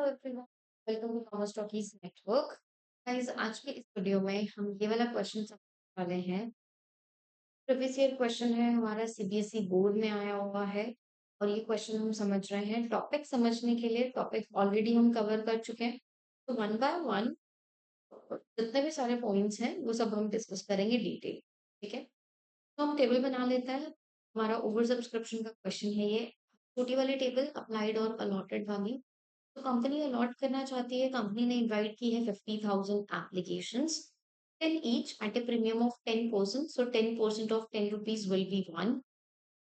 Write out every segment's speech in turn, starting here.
Everyone, welcome to commerce talkies network. Guys, आज के इस वीडियो में हम ये वाला क्वेश्चन समझने वाले हैं। प्रीवियस ईयर क्वेश्चन है, हमारा सीबीएसई बोर्ड में आया हुआ है और ये क्वेश्चन हम समझ रहे हैं। टॉपिक समझने के लिए टॉपिक ऑलरेडी हम कवर कर चुके हैं, तो वन बाय वन जितने भी सारे पॉइंट्स हैं वो सब हम डिस्कस करेंगे डिटेल। ठीक है, तो हम टेबल बना लेते हैं। हमारा ओवर सब्सक्रिप्शन का क्वेश्चन है ये। छोटी वाली टेबल अप्लाइड और अलॉटेड वाली। तो कंपनी अलॉट करना चाहती है, कंपनी ने इनवाइट की है 50,000 applications, 10 each at a premium of 10%. So 10% of 10 rupees will be one.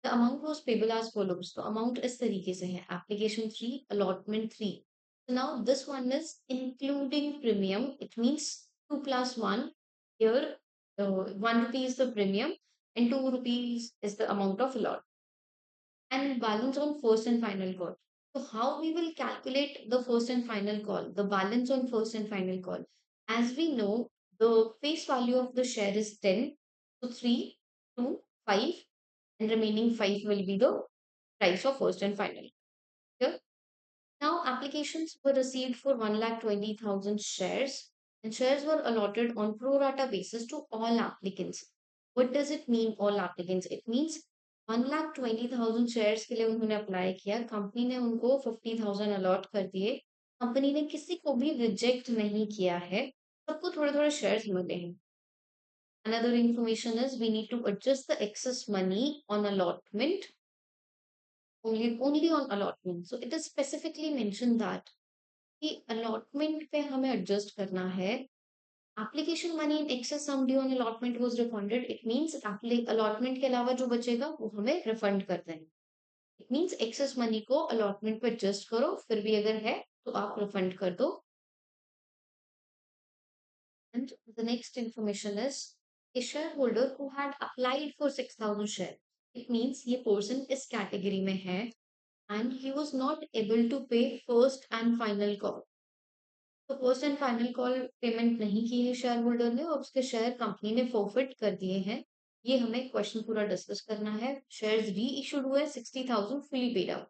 The amount was payable as follows. तो अमाउंट इस तरीके से है: application 3, allotment 3. So now this one is including premium. It means 2 plus 1. Here 1 rupee is the premium and 2 rupees is the amount of allot. And balance on first and final call. So how we will calculate the first and final call, the balance on first and final call? As we know, the face value of the share is 10. So 3, 2, 5, and remaining 5 will be the price of first and final. Here. Now applications were received for 1,20,000 shares, and shares were allotted on pro rata basis to all applicants. What does it mean, all applicants? It means 1,20,000 shares के लिए उन्होंने apply किया, company ने उनको 50,000 allot कर दिए, company ने किसी को भी रिजेक्ट नहीं किया है, सबको थोड़े थोड़े शेयर्स मिले हैं. Another information is we need to adjust the excess money on allotment, only on allotment. So it is specifically mentioned that कि अलॉटमेंट पे हमें एडजस्ट करना है. Application money in excess sum due on allotment was refunded. It means allotment के अलावा जो बचेगा वो हमें रिफंड कर देंगे. इट मींस एक्सेस मनी को अलॉटमेंट पे एडजस्ट करो, फिर भी अगर है तो आप रिफंड कर दो. And the next information is a shareholder who had applied for 6,000 shares. It means ये पर्सन इस कैटेगरी में है and he was not able to pay first and final call. तो first and final call payment नहीं की है share holder ने और उसके शेयर कंपनी ने फोरफिट कर दिए हैं. ये हमें क्वेश्चन पूरा डिस्कस करना है. शेयर्स री इशूड हुए, 60,000 फुली पेड आउट,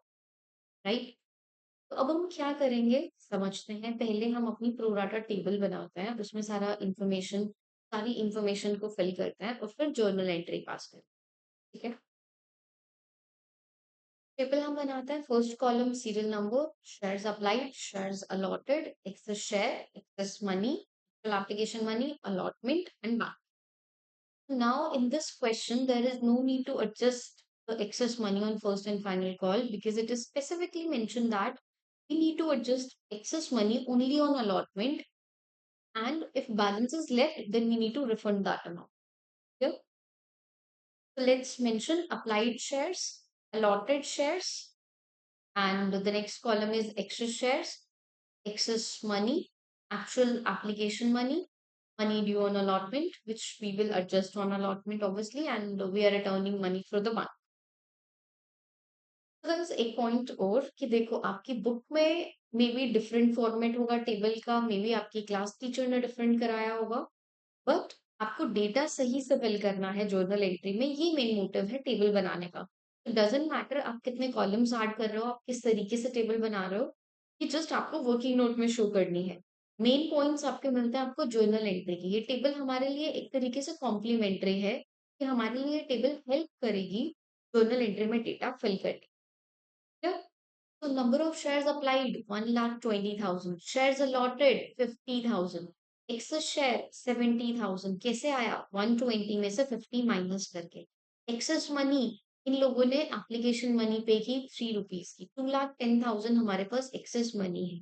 राइट. तो अब हम क्या करेंगे समझते हैं. पहले हम अपनी प्रोराटा टेबल बनाते हैं, उसमें सारी इंफॉर्मेशन को फिल करते हैं और फिर जर्नल एंट्री पास करते हैं. ठीक है, टेबल हम बनाते हैं. First column serial number, shares applied, shares allotted, access share, excess money, application money, allotment, and back. Now, in this question, there is no need to adjust the excess money on first and final call because it is specifically mentioned that we need to adjust excess money only on allotment, and if balance is left, then we need to refund that amount. Yeah? So let's mention applied shares, allotted shares, and the next column is excess shares, excess money, actual application money due on allotment, which we will adjust on allotment obviously, and we are returning money for the month. तो guys एक point और कि देखो, आपकी book में may be different format होगा table का, may be आपकी क्लास टीचर ने डिफरेंट कराया होगा, बट आपको डेटा सही से फिल करना है जर्नल एंट्री में. ये मेन मोटिव है टेबल बनाने का. इट डजेंट मैटर आप कितने कॉलम्स ऐड कर रहे हो, आप किस तरीके से टेबल बना रहे हो, कि जस्ट आपको वर्किंग नोट में शो करनी है. मेन पॉइंट्स आपके मिलते हैं आपको जर्नल एंट्री की. ये टेबल हमारे लिए एक तरीके से कॉम्प्लीमेंट्री है, कि हमारे लिए टेबल हेल्प करेगी जर्नल एंट्री में डेटा फिल करने. So number of shares applied 1,20,000, shares allotted 50,000, excess share 70,000. कैसे आया? 120 में से 50 माइनस करके. excess money इन लोगों ने एप्लीकेशन मनी पे की 3 रुपीज की. 2,10,000 हमारे पास excess मनी है.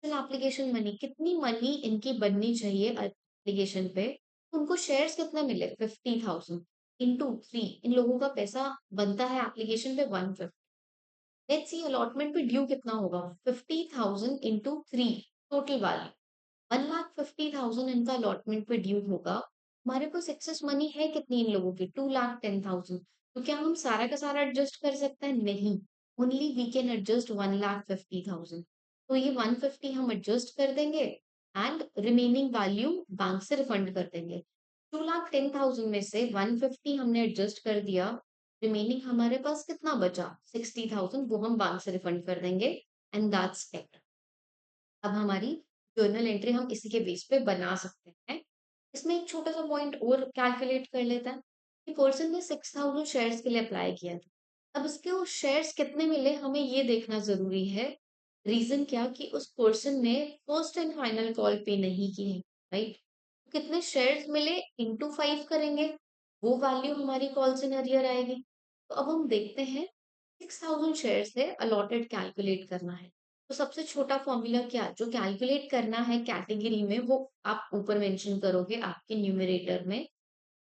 एप्लीकेशन मनी कितनी मनी इनकी बननी चाहिए एप्लीकेशन पे, उनको शेयर्स कितने मिले? 50,000 इंटू 3. इन लोगों का पैसा बनता है एप्लीकेशन पे 150. लेट्स सी अलॉटमेंट पे ड्यू कितना होगा. 50,000 इंटू 3 टोटल वैल्यू 1,50,000 इनका अलॉटमेंट पे ड्यू होगा. हमारे पास एक्सेस मनी है कितनी इन लोगों की? 2,10,000. तो क्या हम सारा का सारा एडजस्ट कर सकते हैं? नहीं. Only we can adjust 1,50,000. तो ये 150 हम एडजस्ट कर देंगे एंड रिमेनिंग वैल्यू बैंक से रिफंड कर देंगे. 2,10,000 में से 150 हमने एडजस्ट कर दिया, रिमेनिंग हमारे पास कितना बचा? 60,000. वो हम बैंक से रिफंड कर देंगे एंड दैट्स इट. अब हमारी जर्नल एंट्री हम इसी के बेस पे बना सकते हैं। इसमें एक छोटा-सा पॉइंट और कैलकुलेट कर लेते हैं कि पर्सन ने 6000 शेयर्स के लिए अप्लाई किया था। अब उसको शेयर्स कितने मिले हमें ये देखना ज़रूरी है। रीज़न क्या कि उस पर्सन ने फर्स्ट एंड फाइनल कॉल पे नहीं की है, राइट? कितने शेयर्स मिले इंटू 5 करेंगे, वो वैल्यू हमारी कॉल्स इन अरियर आएगी। तो अब हम देखते हैं 6000 शेयर्स है अलॉटेड कैलकुलेट करना है। तो सबसे छोटा फॉर्मूला क्या जो कैलकुलेट करना है कैटेगरी में वो आप ऊपर मेंशन करोगे आपके न्यूमरेटर में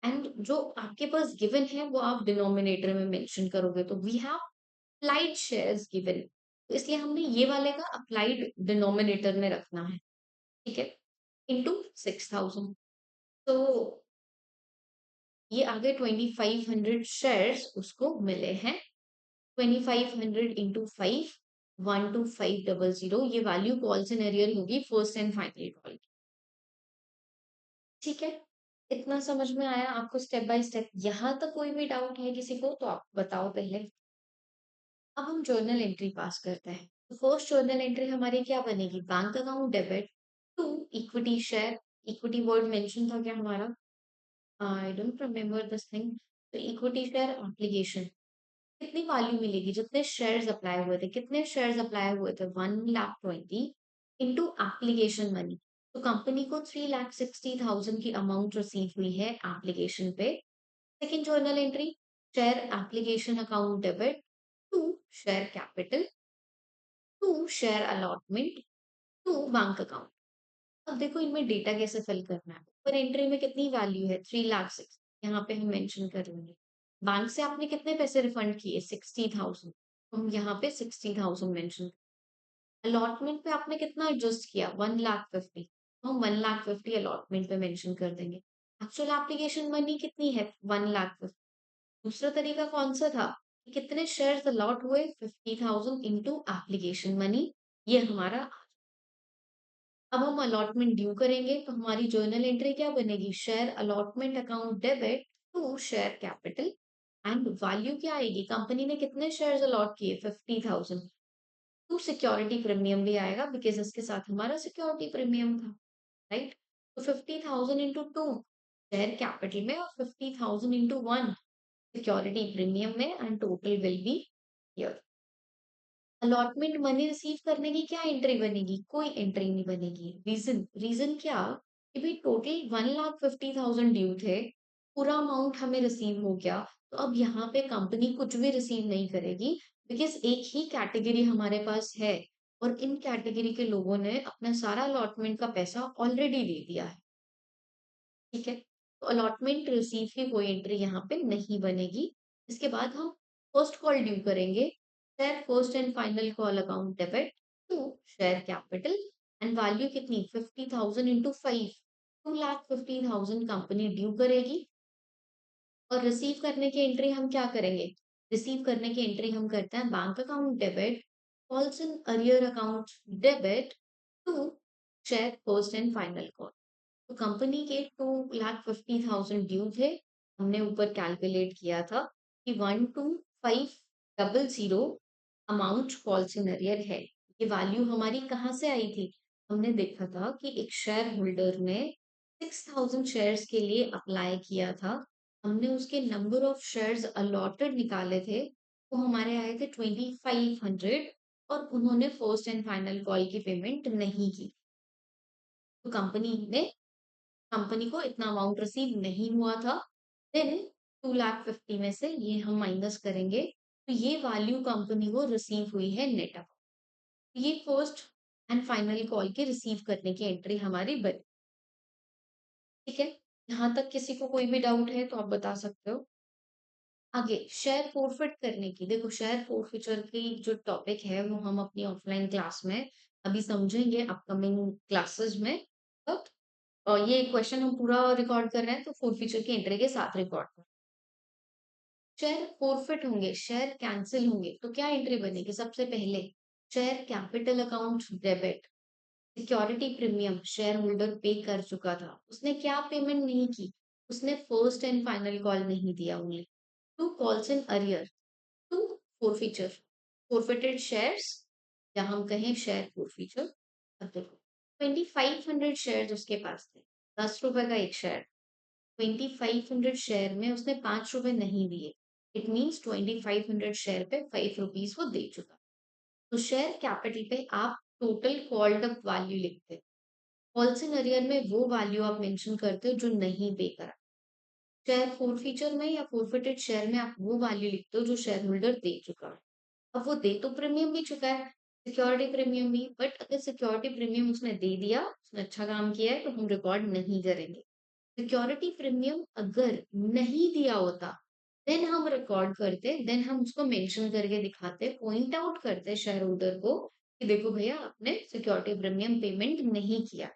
एंड जो आपके पास गिवन है वो आप डिनोमिनेटर में मेंशन करोगे। तो we have applied shares given, तो इसलिए हमने ये वाले का अप्लाइड डिनोमिनेटर में रखना है, ठीक है, इनटू 6000। तो ये आगे 2500 शेयर्स उसको मिले हैं। 2500 इंटू 5 12500, ये वैल्यू कॉल्स इन एरियर होगी फर्स्ट एंड फाइनल कॉल की। ठीक है, इतना समझ में आया आपको स्टेप बाय स्टेप? यहाँ तक कोई भी डाउट है किसी को तो आप बताओ पहले। अब हम जर्नल एंट्री पास करते हैं। तो फर्स्ट जर्नल एंट्री हमारी क्या बनेगी? Bank account debit to equity share. Equity word mention था क्या हमारा? I don't remember this thing. तो इक्विटी शेयर एप्लीकेशन कितनी वैल्यू मिलेगी? जितने शेयर्स अप्लाई हुए थे, कितने शेयर्स अप्लाई हुए थे? 1,20,000 इंटू एप्लीकेशन मनी। तो कंपनी को 3,60,000 की अमाउंट रिसीव हुई है एप्लीकेशन पे। Second journal entry, share application account debit to share capital to share allotment to bank account. अब देखो इनमें डेटा कैसे फिल करना है। पर एंट्री में कितनी वैल्यू है? 3,06,000, यहाँ पे हम मेंशन कर लेंगे। बैंक से आपने कितने पैसे रिफंड किए? 60,000, हम यहाँ पे 60,000 मेंशन। अलॉटमेंट पे आपने कितना एडजस्ट किया? 1,50,000, तो हम 1,50,000 अलॉटमेंट पे मेंशन कर देंगे। एक्चुअल एप्लीकेशन मनी कितनी है? 1,50,000। दूसरा तरीका कौन सा था? कि कितने शेयर्स अलॉट हुए? 50,000 इंटू एप्लीकेशन मनी, ये हमारा। अब हम अलॉटमेंट ड्यू करेंगे तो हमारी जर्नल एंट्री क्या बनेगी? Share allotment account debit to share capital and value क्या आएगी? कंपनी ने कितने शेयर्स अलॉट किए? 50,000 टू सिक्योरिटी प्रीमियम भी आएगा बिकॉज इसके साथ हमारा सिक्योरिटी प्रीमियम था, राइट? तो 50,000 इंटू टू शेयर कैपिटल में और 50,000 इंटू वन सिक्योरिटी प्रीमियम में and total will be here. Allotment money receive करने की क्या एंट्री बनेगी? कोई एंट्री नहीं बनेगी। रीजन क्या कि भाई टोटल 1,50,000 ड्यू थे, पूरा अमाउंट हमें रिसीव हो गया। तो अब यहाँ पे कंपनी कुछ भी रिसीव नहीं करेगी बिकॉज एक ही कैटेगरी हमारे पास है और इन कैटेगरी के लोगों ने अपना सारा अलॉटमेंट का पैसा ऑलरेडी दे दिया है, ठीक है? तो अलॉटमेंट रिसीव की कोई एंट्री यहाँ पे नहीं बनेगी। इसके बाद हम फर्स्ट कॉल ड्यू करेंगे, share first and final call account debit to share capital and value कितनी? 50,000 इंटू 5, 2,50,000 कंपनी ड्यू करेगी। और रिसीव करने की एंट्री हम क्या करेंगे? रिसीव करने की एंट्री हम करते हैं bank account debit calls in arrear account debit to share first and final call. तो कंपनी के 2,50,000 ड्यू थे। हमने ऊपर कैलकुलेट किया था कि 12500 अमाउंट कॉल्स इन अरियर है। ये वैल्यू हमारी कहाँ से आई थी? हमने देखा था कि एक शेयर होल्डर ने 6,000 शेयर्स के लिए अप्लाई किया था। हमने उसके नंबर ऑफ शेयर्स अलॉटेड निकाले थे, वो हमारे आए थे 2500 और उन्होंने फर्स्ट एंड फाइनल कॉल की पेमेंट नहीं की। तो कंपनी को इतना अमाउंट रिसीव नहीं हुआ था। देन 2,50,000 में से ये हम माइनस करेंगे तो ये वैल्यू कंपनी को रिसीव हुई है नेट अमाउंट। ये फर्स्ट एंड फाइनल कॉल के रिसीव करने की एंट्री हमारी बनी। ठीक है, यहाँ तक किसी को कोई भी डाउट है तो आप बता सकते हो। आगे शेयर फोरफिट करने की, देखो शेयर फोरफिचर की जो टॉपिक है वो हम अपनी ऑफलाइन क्लास में अभी समझेंगे अपकमिंग क्लासेस में। बट ये क्वेश्चन हम पूरा रिकॉर्ड कर रहे हैं तो फोरफिचर की एंट्री के साथ रिकॉर्ड कर। शेयर फोरफिट होंगे, शेयर कैंसिल होंगे तो क्या एंट्री बनेगी? सबसे पहले share capital account debit, security premium share holder पे कर चुका था, उसने क्या पेमेंट नहीं की? उसने फर्स्ट एंड फाइनल कॉल नहीं दिया only. Two calls in arrear to forfeiture, forfeited shares या हम कहें शेयर फोरफिचर अब देखो 2500 शेयर उसके पास थे, 10 रुपए का एक शेयर। 2500 शेयर में उसने 5 रुपए नहीं दिए। इट मीन्स 2500 शेयर पे 5 रुपीज वो दे चुका। तो शेयर कैपिटल पे आप टोटल कॉल्ड अप वैल्यू लिखते हैं। कॉल सिनेरियो में वो वैल्यू आप मेंशन करते हो जो नहीं पे करा। शेयर फोरफीचर में या फोरफिटेड शेयर में आप वो वैल्यू लिखते हो जो शेयर होल्डर दे चुका है। अब वो दे तो प्रीमियम भी चुका है, सिक्योरिटी प्रीमियम भी, बट अगर सिक्योरिटी प्रीमियम उसने दे दिया, उसने अच्छा काम किया है तो हम रिकॉर्ड नहीं करेंगे। सिक्योरिटी प्रीमियम अगर नहीं दिया होता, देन हम रिकॉर्ड करते, देन हम उसको मेंशन करके दिखाते, पॉइंट आउट करते शेयर होल्डर को कि देखो भैया आपने सिक्योरिटी प्रीमियम पेमेंट नहीं किया।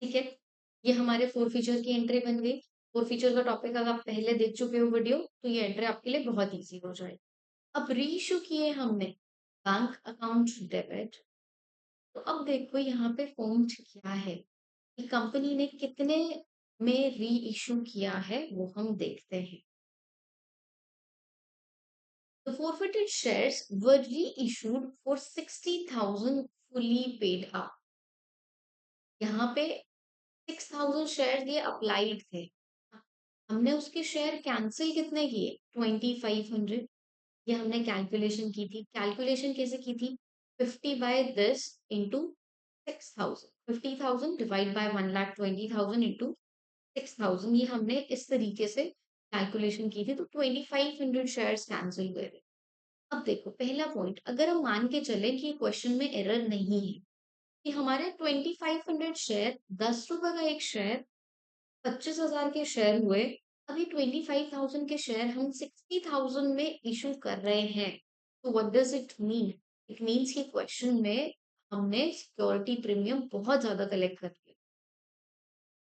ठीक है, ये हमारे फोर फीचर की एंट्री बन गई। फोर फीचर का टॉपिक अगर आप पहले देख चुके हो वीडियो, तो ये एंट्री आपके लिए बहुत ईजी हो जाएगी। अब रीइश्यू किए हमने बैंक अकाउंट डेबिट। तो अब देखो यहाँ पे पॉइंट क्या है कि कंपनी ने कितने में री इशू किया है वो हम देखते हैं। The forfeited shares were reissued for 60,000 fully paid up। यहाँ पे 6,000 शेयर ये अप्लाइड थे। हमने उसके शेयर कैंसिल कितने किए? 2500। ये हमने कैलकुलेशन की थी। कैलकुलेशन कैसे की थी? 50 by this into 6,000। 50,000 divide by 1,20,000 into 6,000। ये हमने इस तरीके से कैलकुलेशन की थी। तो 2500 शेयर्स कैंसिल हुए थे। अब देखो पहला पॉइंट, अगर हम मान के चले कि क्वेश्चन में एरर नहीं है कि हमारे 2500 शेयर, 10 रुपए का एक शेयर, 25,000 के शेयर हुए। अभी 25,000 के शेयर हम 60,000 में इशू कर रहे हैं। तो what does it mean? It means कि क्वेश्चन में हमने सिक्योरिटी प्रीमियम बहुत ज्यादा कलेक्ट कर लिया।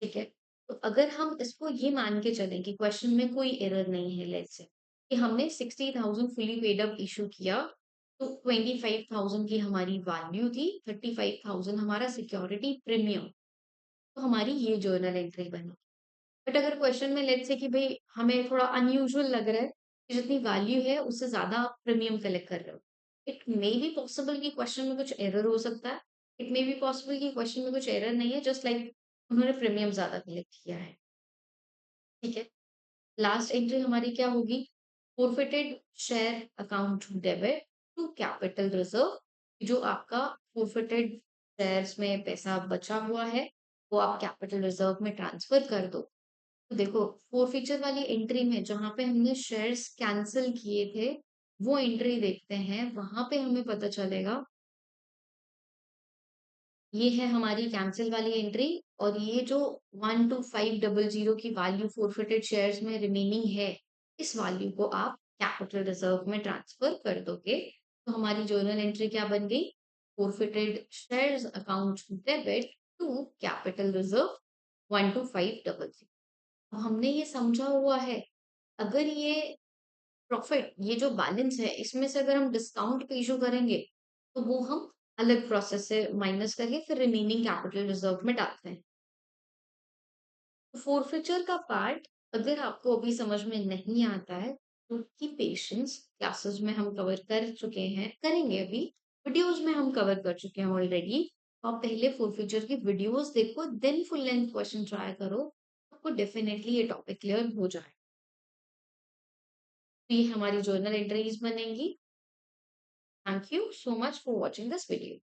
ठीक है, तो अगर हम इसको ये मान के चलें कि क्वेश्चन में कोई एरर नहीं है, लेट्स से कि हमने 60,000 फुली पेड अप इशू किया, तो 25,000 की हमारी वैल्यू थी, 35,000 हमारा सिक्योरिटी प्रीमियम। तो हमारी ये जर्नल एंट्री बनी। बट अगर क्वेश्चन में लेट्स से कि भाई हमें थोड़ा अनयूजुअल लग रहा है कि जितनी वैल्यू है उससे ज्यादा आप प्रीमियम कलेक्ट कर रहे हो, इट मे बी पॉसिबल कि क्वेश्चन में कुछ एरर हो सकता है। इट मे बी पॉसिबल कि क्वेश्चन में कुछ एरर नहीं है, जस्ट लाइक उन्होंने प्रीमियम ज्यादा कलेक्ट किया है। ठीक है, लास्ट एंट्री हमारी क्या होगी? Forfeited share account debit to capital reserve. जो आपका फोरफिटेड शेयर्स में पैसा बचा हुआ है वो आप कैपिटल रिजर्व में ट्रांसफर कर दो। तो देखो फोरफीचर वाली एंट्री में जहां पे हमने शेयर्स कैंसिल किए थे, वो एंट्री देखते हैं, वहां पे हमें पता चलेगा ये है हमारी कैंसिल वाली एंट्री। और ये जो 12500 की वैल्यू फोरफिटेड शेयर्स में रिमेनिंग है, इस वैल्यू को आप कैपिटल रिजर्व में ट्रांसफर कर दोगे। तो हमारी जर्नल एंट्री क्या बन गई? Forfeited shares account debit to capital reserve 12500। हमने ये समझा हुआ है, अगर ये प्रॉफिट, ये जो बैलेंस है इसमें से अगर हम डिस्काउंट पे इशू करेंगे, तो वो हम अलग प्रोसेस से माइनस करके फिर रिमेनिंग कैपिटल रिजर्व में डालते हैं। तो फोरफिचर का पार्ट अगर आपको अभी समझ में नहीं आता है तो की पेशेंस, क्लासेस में हम कवर कर चुके हैं, करेंगे अभी, वीडियोस में हम कवर कर चुके हैं ऑलरेडी। आप पहले फोरफिचर की वीडियोस देखो, then full length question try करो, आपको डेफिनेटली ये टॉपिक क्लियर हो जाए। तो ये हमारी जर्नल एंट्रीज बनेंगी। Thank you so much for watching this video.